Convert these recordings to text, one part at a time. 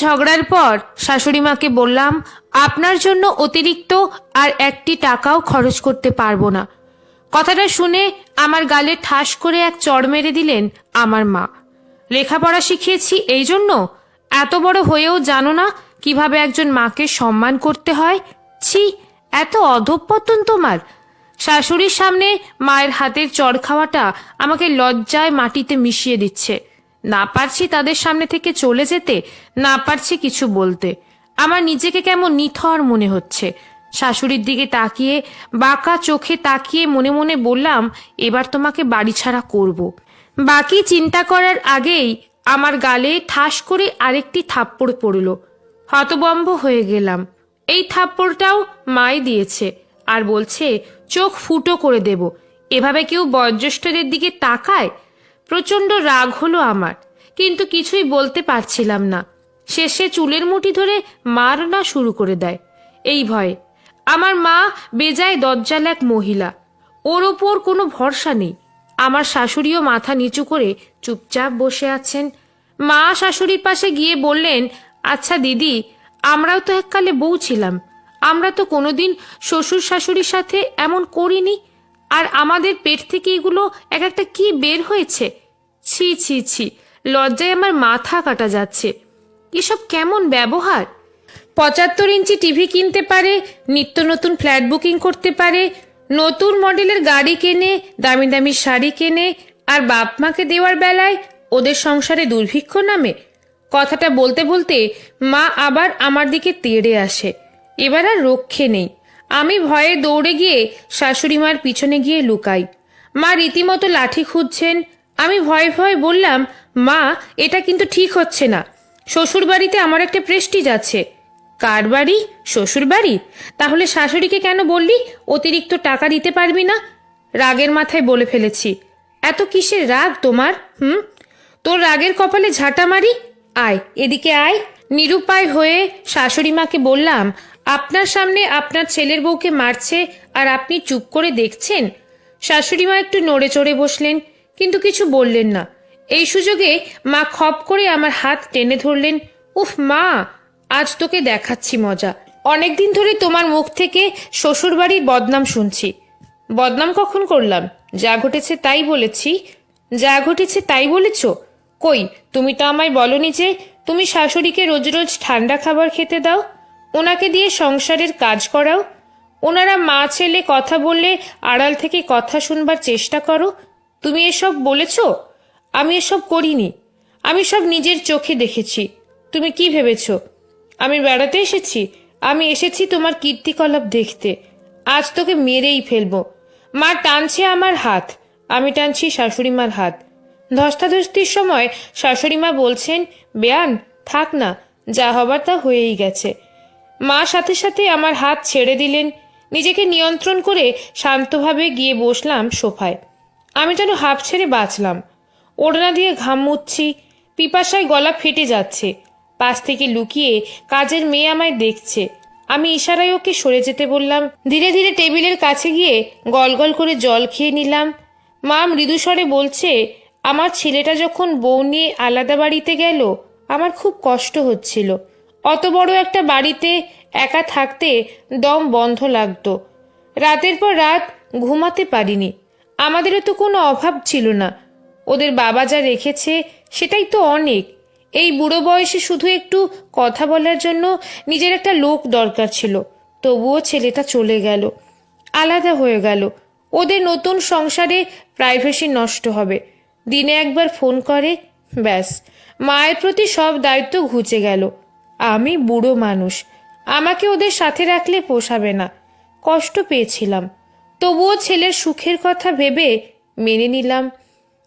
ঝগড়ার পর শাশুড়ি মাকে বললাম, আপনার জন্য অতিরিক্ত আর একটি টাকাও খরচ করতে পারবো না। কথাটা শুনে আমার গালে ঠাস করে এক চড় মেরে দিলেন আমার মা। লেখাপড়া শিখিয়েছি এই জন্য? এত বড় হয়েও জানো না কিভাবে একজন মাকে সম্মান করতে হয়? ছি, এত অধঃপতন তোমার! শাশুড়ির সামনে মায়ের হাতের চড় খাওয়াটা আমাকে লজ্জায় মাটিতে মিশিয়ে দিচ্ছে। না পারছি তাদের সামনে থেকে চলে যেতে, না পারছি কিছু বলতে। আমার নিজেকে কেমন নিথর মনে হচ্ছে। শাশুড়ির দিকে তাকিয়ে, বাঁকা চোখে তাকিয়ে মনে মনে বললাম, এবার তোমাকে বাড়ি ছাড়া করব। বাকি চিন্তা করার আগেই আমার গালে ঠাস করে আরেকটি থাপ্পড় পড়ল। হতবম্ব হয়ে গেলাম। এই থাপ্পড়টাও মাই দিয়েছে, আর বলছে চোখ ফুটো করে দেব। এভাবে কেউ বয়োজ্যেষ্ঠদের দিকে তাকায়? প্রচণ্ড রাগ হলো আমার, কিন্তু কিছুই বলতে পারছিলাম না। শেষে চুলের মুঠি ধরে মারনা শুরু করে দেয়। এই ভয়ে আমার মা বেজায় দজ্জাল এক মহিলা, ওর ওপর কোনো ভরসা নেই। আমার শাশুড়িও মাথা নিচু করে চুপচাপ বসে আছেন। মা শাশুড়ির পাশে গিয়ে বললেন, আচ্ছা দিদি, আমরাও তো এককালে বউ ছিলাম, আমরা তো কোনোদিন শ্বশুর শাশুড়ির সাথে এমন করিনি, আর আমাদের পেট থেকে এগুলো এক একটা কি বের হয়েছে। ছি ছি ছি, লজ্জায় আমার মাথা কাটা যাচ্ছে। এসব কেমন ব্যবহার! 75 ইঞ্চি টিভি কিনতে পারে, নিত্য নতুন ফ্ল্যাট বুকিং করতে পারে, নতুন মডেলের গাড়ি কেনে, দামি দামি শাড়ি কেনে, আর বাপ মাকে দেওয়ার বেলায় ওদের সংসারে দুর্ভিক্ষ নামে। কথাটা বলতে বলতে মা আবার আমার দিকে তেড়ে আসে। এবার আর রক্ষে নেই। আমি ভয়ে দৌড়ে গিয়ে শাশুড়ি মার পিছনে গিয়ে লুকাই। মা রীতিমতো লাঠি খুঁজছেন। আমি ভয়ে ভয়ে বললাম, মা, এটা কিন্তু ঠিক হচ্ছে না। শ্বশুর বাড়িতে আমার একটা প্রেস্টিজ আছে। কার বাড়ি? শ্বশুর বাড়ি? তাহলে শাশুড়িকে কেন বললি অতিরিক্ত টাকা দিতে পারবি না? রাগের মাথায় বলে ফেলেছি। এত কিসের রাগ তোমার? তোর রাগের কপালে ঝাঁটা মারি। আয়, এদিকে আয়। নিরুপায় হয়ে শাশুড়ি মাকে বললাম, আপনার সামনে আপনার ছেলের বউকে মারছে আর আপনি চুপ করে দেখছেন? শাশুড়ি মা একটু নড়ে চড়ে বসলেন, কিন্তু কিছু বললেন না। এই সুযোগে মা খপ করে আমার হাত টেনে ধরলেন। উফ মা, আজ তোকে দেখাচ্ছি মজা। অনেকদিন ধরে তোমার মুখ থেকে শ্বশুর বাড়ির বদনাম শুনছি। বদনাম কখন করলাম? যা ঘটেছে তাই বলেছি। যা ঘটেছে তাই বলেছ? কই, তুমি তো আমায় বলনি যে তুমি শাশুড়িকে রোজ রোজ ঠান্ডা খাবার খেতে দাও, ওনাকে দিয়ে সংসারের কাজ করাও, ওনারা মা ছেলে কথা বললে আড়াল থেকে কথা শুনবার চেষ্টা করো। তুমি এসব বলেছ? আমি এসব করিনি। আমি সব নিজের চোখে দেখেছি। তুমি কি ভেবেছ আমি বেড়াতে এসেছি? আমি এসেছি তোমার কীর্তিকলাপ দেখতে। আজ তোকে মেরেই ফেলবো। মা টানছে আমার হাত, আমি টানছি শাশুড়ি মার হাত। ধস্তাধস্তির সময় শাশুড়ি মা বলছেন, বেয়ান, থাক না, যা হবার তা হয়েই গেছে। মা সাথে সাথে আমার হাত ছেড়ে দিলেন। নিজেকে নিয়ন্ত্রণ করে শান্তভাবে গিয়ে বসলাম সোফায়। আমি যেন হাঁপ ছেড়ে বাঁচলাম। ওড়না দিয়ে ঘাম মুছছি, পিপাসায় গলা ফেটে যাচ্ছে। পাশ থেকে লুকিয়ে কাজের মেয়ে আমায় দেখছে। আমি ইশারায় ওকে সরে যেতে বললাম। ধীরে ধীরে টেবিলের কাছে গিয়ে গলগল করে জল খেয়ে নিলাম। মা মৃদুস্বরে বলছে, আমার ছেলেটা যখন বউ নিয়ে আলাদা বাড়িতে গেল, আমার খুব কষ্ট হচ্ছিল। অত বড় একটা বাড়িতে একা থাকতে দম বন্ধ লাগতো। রাতের পর রাত ঘুমাতে পারিনি। আমাদেরও তো কোনো অভাব ছিল না। ওদের বাবা যা রেখেছে সেটাই তো অনেক। এই বুড়ো বয়সে শুধু একটু কথা বলার জন্য নিজের একটা লোক দরকার ছিল। তবুও ছেলেটা চলে গেল, আলাদা হয়ে গেল। ওদের নতুন সংসারে প্রাইভেসি নষ্ট হবে। দিনে একবার ফোন করে, ব্যাস, মায়ের প্রতি সব দায়িত্ব ঘুচে গেল। আমি বুড়ো মানুষ, আমাকে ওদের সাথে রাখলে পোষাবে না। কষ্ট পেয়েছিলাম, তবুও ছেলের সুখের কথা ভেবে মেনে নিলাম।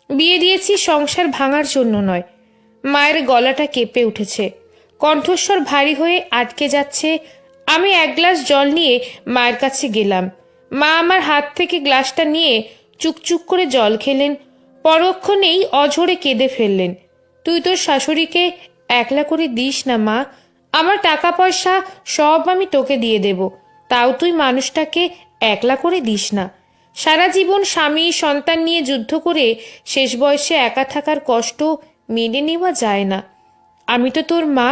বিয়ে দিয়েছি সংসার ভাঙার জন্য নয়। মায়ের গলাটা কেঁপে উঠেছে, কণ্ঠস্বর ভারী হয়ে আটকে যাচ্ছে। আমি এক গ্লাস জল নিয়ে মায়ের কাছে গেলাম। মা আমার হাত থেকে গ্লাসটা নিয়ে চুকচুক করে জল খেলেন। পরক্ষণেই অঝরে কেঁদে ফেললেন। তুই তোর শাশুড়িকে একলা করে দিস না মা। আমার টাকা পয়সা সব আমি তোকে দিয়ে দেব, তাও তুই মানুষটাকে একলা করে দিস না। সারা জীবন স্বামী সন্তান নিয়ে যুদ্ধ করে শেষ বয়সে একা থাকার কষ্ট মেনে নেওয়া যায় না। আমি তো তোর মা,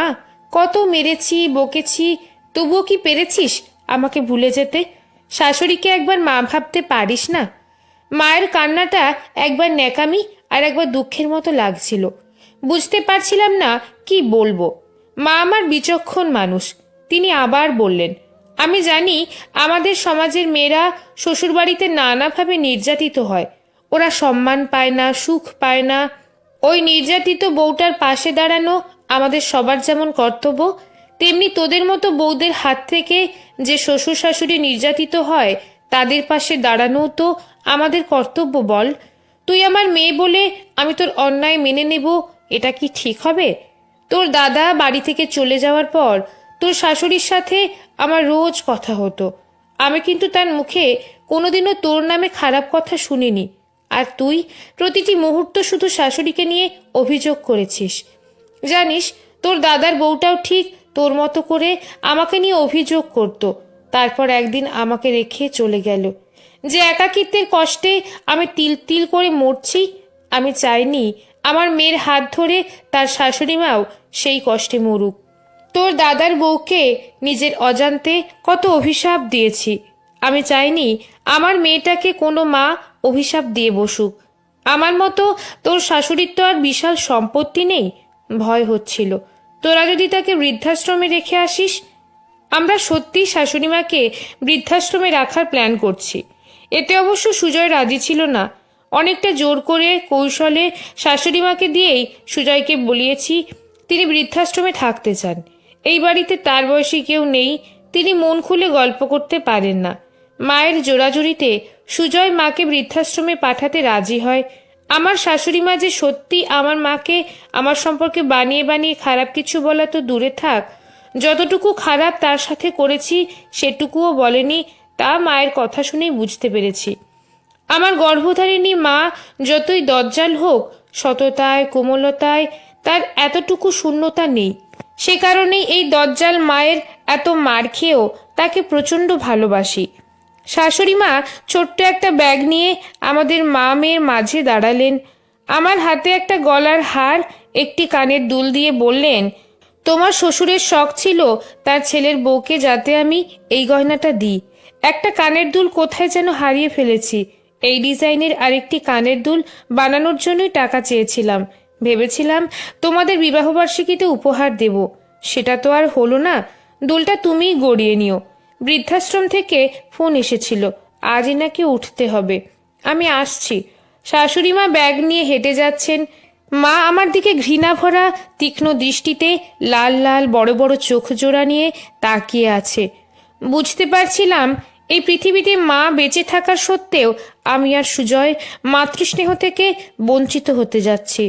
কত মেরেছি বকেছি, তবুও কি পেরেছিস আমাকে ভুলে যেতে? শাশুড়িকে একবার মা ভাবতে পারিস না? মায়ের কান্নাটা একবার ন্যাকামি আর একবার দুঃখের মতো লাগছিল। বুঝতে পারছিলাম না কি বলবো। মা আমার বিচক্ষণ মানুষ, তিনি আবার বললেন, আমি জানি আমাদের সমাজের মেয়েরা শ্বশুরবাড়িতে নানাভাবে নির্যাতিত হয়, ওরা সম্মান পায় না, সুখ পায় না। ওই নির্যাতিত বউটার পাশে দাঁড়ানো আমাদের সবার যেমন কর্তব্য, তেমনি তোদের মতো বউদের হাত থেকে যে শ্বশুর শাশুড়ি নির্যাতিত হয় তাদের পাশে দাঁড়ানোও তো আমাদের কর্তব্য। বল, তুই আমার মেয়ে বলে আমি তোর অন্যায় মেনে নেব, এটা কি ঠিক হবে? তোর দাদা বাড়ি থেকে চলে যাওয়ার পর তোর শাশুড়ির সাথে আমার রোজ কথা হতো। আমি কিন্তু তার মুখে কোনোদিনও তোর নামে খারাপ কথা শুনিনি। আর তুই প্রতিটি মুহূর্ত শুধু শাশুড়িকে নিয়ে অভিযোগ করেছিস। জানিস, তোর দাদার বউটাও ঠিক তোর মতো করে আমাকে নিয়ে অভিযোগ করত, তারপর একদিন আমাকে রেখে চলে গেল। যে একাকিত্বের কষ্টে আমি তিল তিল করে মরছি, আমি চাইনি আমার মেয়ের হাত ধরে তার শাশুড়ি মাও সেই কষ্টে মরুক। তোর দাদার বউকে নিজের অজান্তে কত অভিশাপ দিয়েছি, আমি চাইনি আমার মেয়েটাকে কোনো মা অভিশাপ দিয়ে বসুক। আমার মতো তোর শাশুড়ির তো আর বিশাল সম্পত্তি নেই, ভয় হচ্ছিল তোরা যদি তাকে বৃদ্ধাশ্রমে রেখে আসিস। আমরা সত্যি শাশুড়িমাকে বৃদ্ধাশ্রমে রাখার প্ল্যান করছি। এতে অবশ্য সুজয় রাজি ছিল না। অনেকটা জোর করে কৌশলে শাশুড়িমাকে দিয়েই সুজয়কে বলিয়েছি তিনি বৃদ্ধাশ্রমে থাকতে চান। এই বাড়িতে তার বয়সী কেউ নেই, তিনি মন খুলে গল্প করতে পারেন না। মায়ের জোরাজুরিতে সুজয় মাকে বৃদ্ধাশ্রমে পাঠাতে রাজি হয়। আমার শাশুড়িমা যে সত্যি আমার মাকে আমার সম্পর্কে বানিয়ে বানিয়ে খারাপ কিছু বলা তো দূরে থাক, যতটুকু খারাপ তার সাথে করেছি সেটুকুও বলেনি, তা মায়ের কথা শুনেই বুঝতে পেরেছি। আমার গর্ভধারিণী মা যতই দজ্জাল হোক, সততায় কোমলতায় তার এতটুকু শূন্যতা নেই। সে কারণেই এই দজ্জাল মায়ের এত মার খেয়েও তাকে প্রচণ্ড ভালোবাসি। শাশুড়ি মা ছোট্ট একটা ব্যাগ নিয়ে আমাদের মা মেয়ের মাঝে দাঁড়ালেন। আমার হাতে একটা গলার হার, একটি কানের দুল দিয়ে বললেন, তোমার শ্বশুরের শখ ছিল তার ছেলের বউকে যাতে আমি এই গয়নাটা দিই। একটা কানের দুল কোথায় যেন হারিয়ে ফেলেছি। এই ডিজাইনের আরেকটি কানের দুল বানানোর জন্যই টাকা চেয়েছিলাম। ভেবেছিলাম তোমাদের বিবাহবার্ষিকীতে উপহার দেব, সেটা তো আর হলো না। দুলটা তুমিই গড়িয়ে নিও। বৃদ্ধাশ্রম থেকে ফোন এসেছিল, আজই নাকি উঠতে হবে। আমি আসছি। শাশুড়ি মা ব্যাগ নিয়ে হেঁটে যাচ্ছেন। মা আমার দিকে ঘৃণা ভরা তীক্ষ্ণ দৃষ্টিতে লাল লাল বড় বড় চোখ জোড়া নিয়ে তাকিয়ে আছে। বুঝতে পারছিলাম এই পৃথিবীতে মা বেঁচে থাকার সত্ত্বেও আমি আর সুজয় মাতৃস্নেহ থেকে বঞ্চিত হতে যাচ্ছি।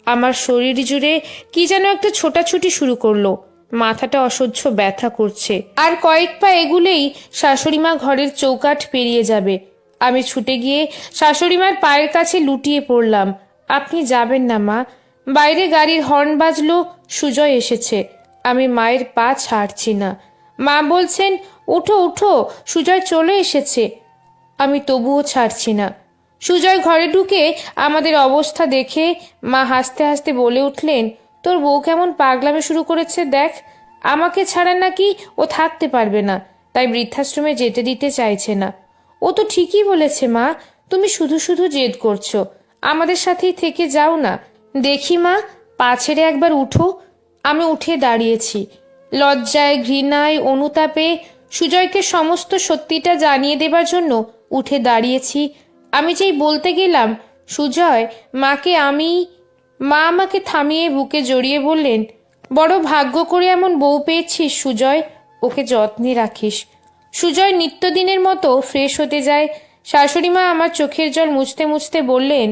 আমার শরীর জুড়ে কি যেন একটা ছোটাছুটি শুরু করলো। মাথাটা অসহ্য ব্যথা করছে। আর কয়েক পা এগুলেই শাশুড়িমা ঘরের চৌকাঠ পেরিয়ে যাবে। আমি ছুটে গিয়ে শাশুড়িমার পায়ের কাছে লুটিয়ে পড়লাম। আপনি যাবেন না মা। বাইরে গাড়ির হর্ন বাজলো, সুজয় এসেছে। আমি মায়ের পা ছাড়ছি না। মা বলছেন, উঠো উঠো, সুজয় চলে এসেছে। আমি তবুও ছাড়ছি না। সুজয় ঘরে ঢুকে আমাদের অবস্থা দেখে মা হাসতে হাসতে বলে উঠলেন, তোর বউ কেমন পাগলামে শুরু করেছে দেখ। আমাকে ছাড়া নাকি ও থাকতে পারবে না, তাই বৃদ্ধাশ্রমে যেতে দিতে চাইছে না। ও তো ঠিকই বলেছে মা, তুমি শুধু শুধু জেদ করছো। আমাদের সাথেই থেকে যাও না। দেখি মা, পা ছেড়ে একবার উঠো। আমি উঠে দাঁড়িয়েছি। লজ্জায়, ঘৃণায়, অনুতাপে সুজয়কে সমস্ত সত্যিটা জানিয়ে দেবার জন্য উঠে দাঁড়িয়েছি। আমি যেই বলতে গেলাম সুজয়, মা আমাকে থামিয়ে বুকে জড়িয়ে বললেন, বড় ভাগ্য করে এমন বউ পেয়েছিস সুজয়, ওকে যত্নে রাখিস। সুজয় নিত্যদিনের মতো ফ্রেশ হতে যায়। শাশুড়িমা আমার চোখের জল মুছতে মুছতে বললেন,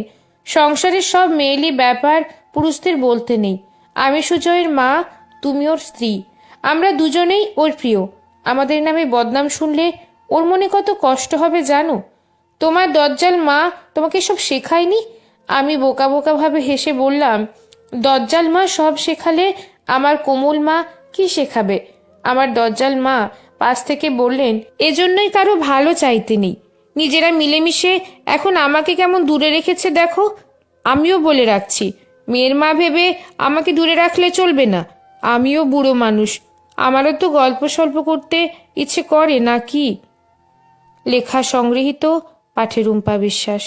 সংসারের সব মেয়েলি ব্যাপার পুরুষদের বলতে নেই। আমি সুজয়ের মা, তুমি ওর স্ত্রী। আমরা দুজনেই ওর প্রিয়। আমাদের নামে বদনাম শুনলে ওর মনে কত কষ্ট হবে জানো? তোমার দজ্জাল মা তোমাকে সব শেখায়নি? আমি বোকা বোকা ভাবে হেসে বললাম, দজ্জাল মা সব শেখালে আমার কোমল মা কি শেখাবে? আমার দজ্জাল মা পাশ থেকে বললেন, এজন্যই কারো ভালো চাইতে নেই। নিজেরা মিলেমিশে এখন আমাকে কেমন দূরে রেখেছে দেখো। আমিও বলে রাখছি, মেয়ের মা ভেবে আমাকে দূরে রাখলে চলবে না। আমিও বুড়ো মানুষ, আমারও তো গল্প সল্প করতে ইচ্ছে করে নাকি? লেখা সংগৃহীত, পাঠে রুম্পা বিশ্বাস।